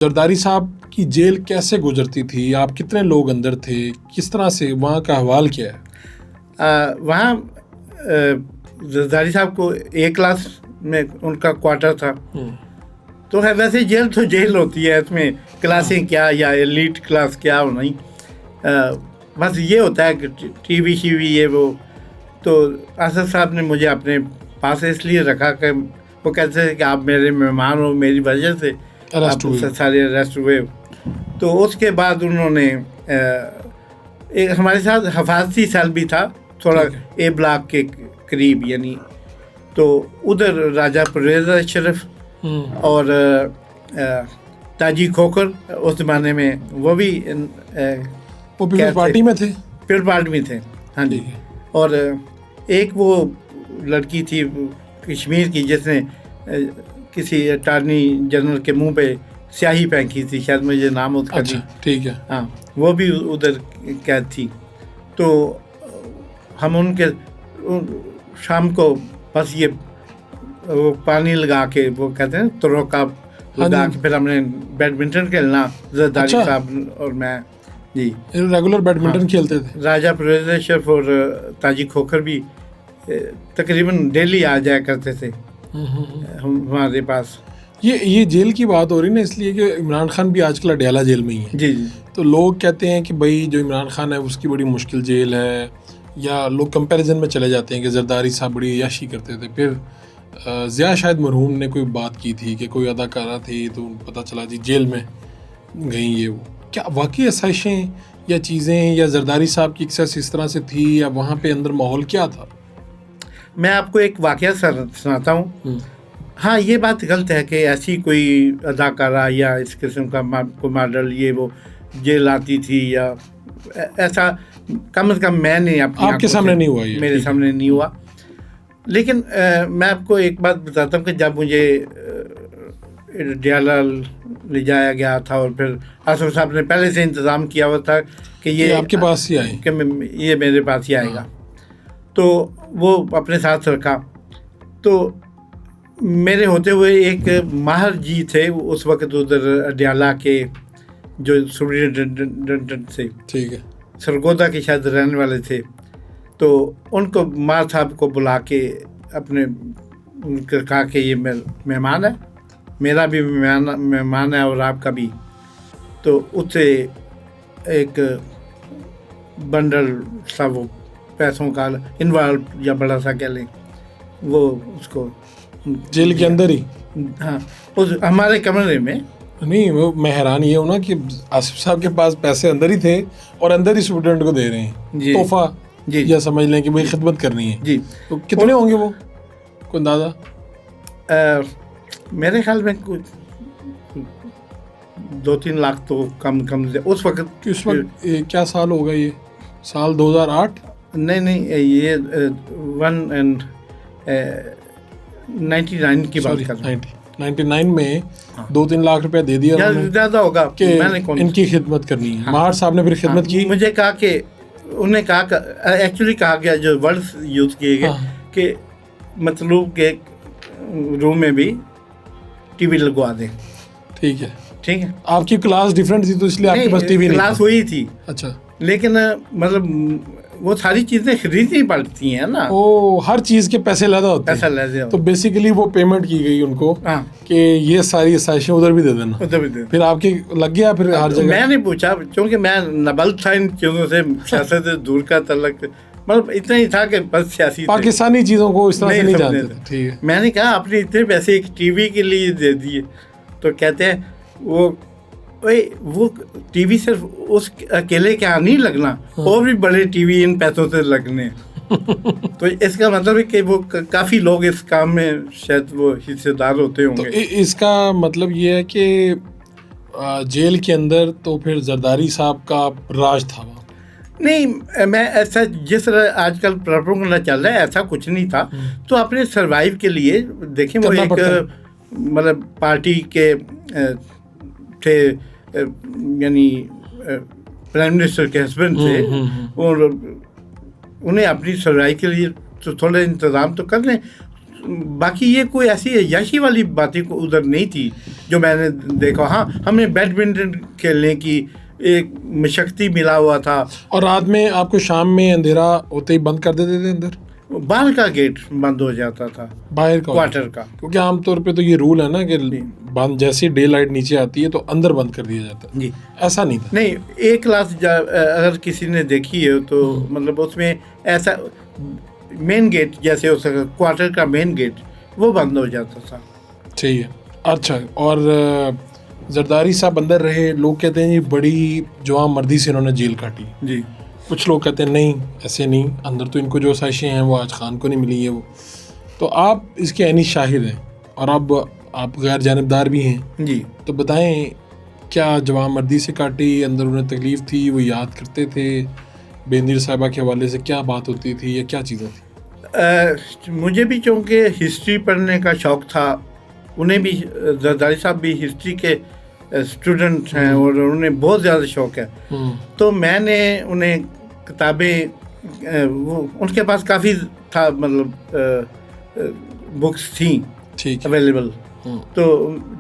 जरदारी साहब की जेल कैसे गुजरती थी? आप कितने लोग अंदर थे? किस तरह से वहाँ का अहवाल क्या है? वहाँ जरदारी साहब को ए क्लास में उनका क्वार्टर था। तो है वैसे जेल तो जेल होती है, इसमें क्लासें क्या या एलीट क्लास क्या हो नहीं। बस ये होता है कि टीवी शीवी ये वो। तो असद साहब ने मुझे अपने पास इसलिए रखा कि वो कहते थे कि आप मेरे मेहमान हो, मेरी वजह से आप सारे अरेस्ट हुए। तो उसके बाद उन्होंने एक हमारे साथ हिफाजती सेल भी था थोड़ा ए ब्लॉक के करीब, यानी तो उधर राजा परवेज अशरफ और ताजी खोखर उस जमाने में वो भी पीपल्स पार्टी में थे। पीपल्स पार्टी में थे, हाँ जी। और एक वो लड़की थी कश्मीर की जिसने किसी अटॉर्नी जनरल के मुंह पे स्याही फेंकी थी, शायद मुझे नाम उसका। अच्छा, ठीक है। हाँ, वो भी उधर कैद थी। तो हम उनके शाम को बस ये वो पानी लगा के, वो कहते हैं तरोका लगा के, फिर हमने बैडमिंटन खेलना जरदारी साहब और मैं जी रेगुलर बैडमिंटन खेलते थे। राजा परवेज अशरफ और ताजी खोखर भी तकरीबन डेली आ जाया करते थे हमारे पास। ये जेल की बात हो रही ना, इसलिए कि इमरान खान भी आजकल अडयाला जेल में ही है। जी जी। तो लोग कहते हैं कि भाई जो इमरान खान है उसकी बड़ी मुश्किल जेल है, या लोग कंपैरिजन में चले जाते हैं कि जरदारी साहब बड़ी याशी करते थे। फिर ज़िया शायद मरहूम ने कोई बात की थी कि कोई अदाकारा थी तो पता चला जी जेल में गई ये वो। क्या वाकई आसाइशें या चीज़ें या जरदारी साहब की एक्सेस इस तरह से थी, या वहाँ पे अंदर माहौल क्या था? मैं आपको एक वाक़या सुनाता हूँ। हाँ, ये बात गलत है कि ऐसी कोई अदाकारा या इस किस्म का कोई मॉडल ये वो जेल आती थी, या ऐसा कम से कम मैंने आपके सामने नहीं हुआ, ये मेरे सामने नहीं हुआ। लेकिन मैं आपको एक बात बताता हूँ कि जब मुझे अडयाला ले जाया गया था और फिर असद साहब ने पहले से इंतज़ाम किया हुआ था कि ये आपके पास ही आए, कि ये मेरे पास ही आएगा। तो वो अपने साथ रखा। तो मेरे होते हुए एक माहर जी थे उस वक्त उधर अडयाला के, जो सुप्रिंटेंडेंट थे, ठीक है, सरगोदा के शायद रहने वाले थे। तो उनको मार साहब को बुला के अपने उनके कहा कि ये मेहमान है, मेरा भी मेहमान है और आपका भी। तो उससे एक बंडल सा वो पैसों का इन्वॉल्व या बड़ा सा कह लें, वो उसको जेल के अंदर ही, हाँ, उस हमारे कमरे में नहीं। वो मैं हैरान ये हूँ ना कि आसिफ साहब के पास पैसे अंदर ही थे और अंदर ही स्टूडेंट को दे रहे हैं तोहफा जी, या समझ लें कि भाई खिदमत करनी है जी। तो कितने होंगे वो, कोई अंदाजा? मेरे ख्याल में कुछ 2-3 लाख तो कम उस वक्त। किस वक्त क्या साल होगा ये? साल 2008? नहीं, ये 99 की बात कर रहा हूँ। 99 में 2-3 लाख रुपया दे दिया, ज़्यादा होगा कि मैंने इनकी खिदमत करनी है। माहर साहब ने फिर खिदमत की। मुझे कहा कि उन्हें कहा, एक्चुअली कहा गया, जो वर्ड यूज़ किए गए कि मतलूब के रूम में भी टीवी लगवा दें। ठीक है। आपकी क्लास डिफरेंट थी तो इसलिए आपके पास टीवी नहीं था? क्लास वही थी। अच्छा। लेकिन मतलब वो सारी चीज़ें खरीदनी पड़ती हैं ना। हर चीज़ के पैसे ज़्यादा होते हैं। तो बेसिकली वो पेमेंट की गई उनको कि ये सारी आसाइशें उधर भी दे देना। फिर आपके लग गया फिर हर जगह? मैंने पूछा, क्योंकि मैं नबल था इन चीज़ों से, सियासत से दूर का तल्लक, मतलब इतना ही था कि बस सियासी पाकिस्तानी चीज़ों को इस तरह से नहीं जानते थे। ठीक है। मैंने कहा अपने इतने पैसे एक टीवी के लिए दे दिए। तो कहते हैं वो टीवी सिर्फ उस अकेले क्या नहीं लगना, और भी बड़े टीवी इन पैसों से लगने। तो इसका मतलब है कि वो काफ़ी लोग इस काम में शायद वो हिस्सेदार होते होंगे। तो इसका मतलब ये है कि जेल के अंदर तो फिर जरदारी साहब का राज था वहाँ? नहीं, मैं ऐसा जिस तरह आजकल प्रोपेगेंडा चल रहा है ऐसा कुछ नहीं था। तो अपने सर्वाइव के लिए देखें, वो एक मतलब पार्टी के थे, यानी प्राइम मिनिस्टर के हस्बैंड थे, और उन्हें अपनी सर्वाइव के लिए तो थोड़े इंतज़ाम तो करने। बाकी ये कोई ऐसी अय्याशी वाली बातें को उधर नहीं थी जो मैंने देखा। हाँ, हमें बैडमिंटन खेलने की एक मशक्ति मिला हुआ था। और रात में आपको शाम में अंधेरा होते ही बंद कर देते थे अंदर? बाहर का गेट बंद हो जाता था, बाहर का क्वार्टर का। क्योंकि आमतौर पे तो ये रूल है ना कि बंद, जैसे डे लाइट नीचे आती है तो अंदर बंद कर दिया जाता है। जी, ऐसा नहीं था। नहीं, एक क्लास अगर किसी ने देखी है तो मतलब उसमें ऐसा मेन गेट जैसे हो सका, क्वार्टर का मेन गेट वो बंद हो जाता था। सही है। अच्छा, और जरदारी साहब अंदर रहे, लोग कहते हैं जी बड़ी जवां मर्दी से इन्होंने जेल काटी। जी, कुछ लोग कहते हैं नहीं, ऐसे नहीं, अंदर तो इनको जो साजिशें हैं वो आज खान को नहीं मिली है वो। तो आप इसके ऐनी शाहिद हैं और अब आप गैर जानबदार भी हैं, जी। तो बताएं क्या जवां मर्दी से काटी, अंदर उन्हें तकलीफ़ थी, वो याद करते थे, बेनज़ीर साहिबा के हवाले से क्या बात होती थी या क्या चीज़ें थी? मुझे भी चूँकि हिस्ट्री पढ़ने का शौक़ था, उन्हें भी, जरदारी साहब भी हिस्ट्री के स्टूडेंट हैं और उन्हें बहुत ज़्यादा शौक़ है। तो मैंने उन्हें किताबें, वो उनके पास काफ़ी था, मतलब बुक्स थी ठीक अवेलेबल। तो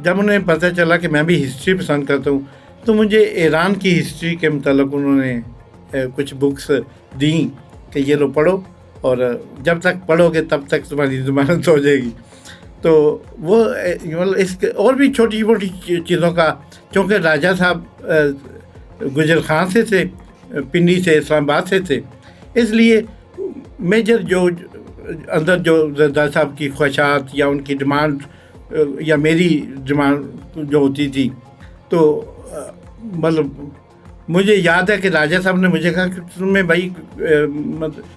जब उन्हें पता चला कि मैं भी हिस्ट्री पसंद करता हूँ तो मुझे ईरान की हिस्ट्री के मतलब उन्होंने कुछ बुक्स दी कि ये लो पढ़ो और जब तक पढ़ोगे तब तक तुम्हारी ज़मानत हो जाएगी। तो वो मतलब इस और भी छोटी मोटी चीज़ों का, क्योंकि राजा साहब गुजर खान से थे, पिंडी से, इस्लामाबाद से थे, इसलिए मेजर जो अंदर जो जरदारी साहब की ख्वाहिशात या उनकी डिमांड या मेरी डिमांड जो होती थी, तो मतलब मुझे याद है कि राजा साहब ने मुझे कहा कि तुम्हें भाई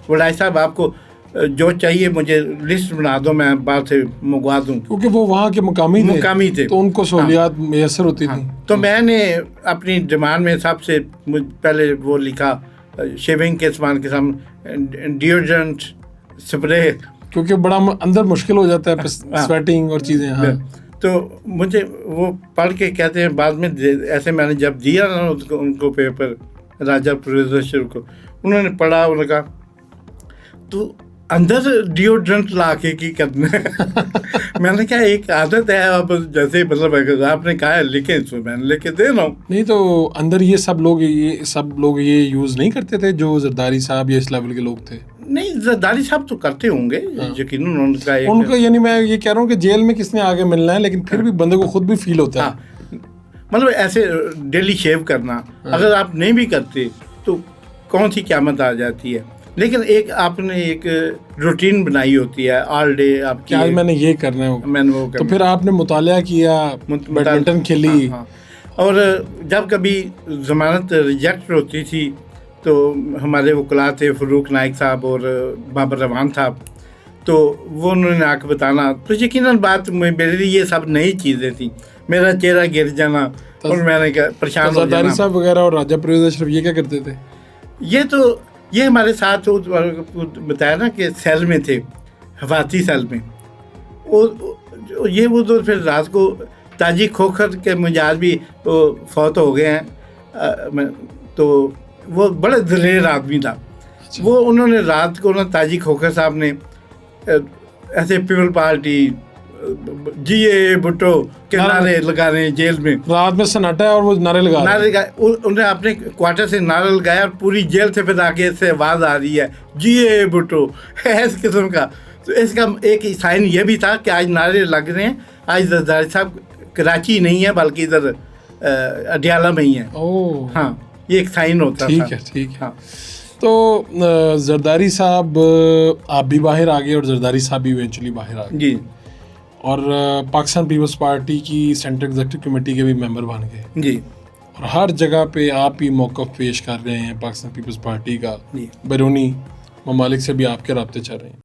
वडाई साहब आपको जो चाहिए मुझे लिस्ट बना दो, मैं बाहर से मंगवा दूँ, क्योंकि वो वहाँ के मुकामी थे तो उनको सहूलियात मैसर होती थी। तो मैंने अपनी डिमांड में सबसे पहले वो लिखा शेविंग के सामान के सामने डिओड्रेंट, स्प्रे, क्योंकि बड़ा अंदर मुश्किल हो जाता है स्वेटिंग और चीज़ें। हाँ, तो मुझे वो पढ़ के कहते हैं बाद में, ऐसे मैंने जब दिया ना उनको पेपर राजा प्रोफेसर को, उन्होंने पढ़ा, उन्होंने कहा तो अंदर डिओड्रेंट ला के की करना है। मैंने कहा एक आदत है, आप जैसे मतलब आपने कहा है लिखे, तो मैंने लेके दे रहा हूँ। नहीं तो अंदर ये सब लोग ये यूज़ नहीं करते थे जो जरदारी साहब या इस लेवल के लोग थे? नहीं, जरदारी साहब तो करते होंगे यकीनन, उनका यानी मैं ये कह रहा हूँ कि जेल में किसने आगे मिलना है, लेकिन फिर भी बंदे को खुद भी फील होता है। मतलब ऐसे डेली शेव करना अगर आप नहीं भी करते तो कौन सी क़यामत आ जाती है, लेकिन एक आपने एक रूटीन बनाई होती है ऑल डे आपकी, आज मैंने ये करना है, मैंने वो करना। तो फिर आपने मुताला किया, बैडमिंटन खेली। हाँ। और जब कभी ज़मानत रिजेक्ट होती थी तो हमारे वकला थे फरूक नाइक साहब और बाबर रवान साहब, तो वो उन्होंने आके बताना, तो यकीनन बात मेरे लिए ये सब नई चीज़ें थी, मेरा चेहरा गिर जाना और मैंने क्या परेशान हो जाना। जरदारी साहब वगैरह और राजा परवेज़ अशरफ ये क्या करते थे? ये हमारे साथ बताया ना कि सेल में थे, हफाती सेल में, वो तो फिर रात को ताजी खोखर के मिजाज भी फौत हो गए हैं, तो वो बड़े दिलेर आदमी था। वो उन्होंने रात को ना ताजी खोखर साहब ने ऐसे पीपल पार्टी जीए भुट्टो के नारे लगा रहे हैं जेल में, रात में सन्नाटा है और वो नारे लगाए, उन्हें अपने क्वार्टर से नारा लगाया और पूरी जेल से फिर आगे से आवाज़ आ रही है जीए भुट्टो, इस किस्म का। तो इसका एक साइन ये भी था कि आज नारे लग रहे हैं, आज जरदारी साहब कराची नहीं है बल्कि इधर अडियाला में ही है। हाँ, ये एक साइन होता था। ठीक है। हाँ, तो जरदारी साहब आप भी बाहर आ गए और जरदारी साहब भी इवेंचुअली बाहर आ गए जी, और पाकिस्तान पीपल्स पार्टी की सेंट्रल एग्जीक्यूटिव कमेटी के भी मेंबर बन गए जी, और हर जगह पे आप ही मौक़िफ़ पेश कर रहे हैं पाकिस्तान पीपल्स पार्टी का, बैरूनी ममालिक से भी आपके राब्ते चल रहे हैं।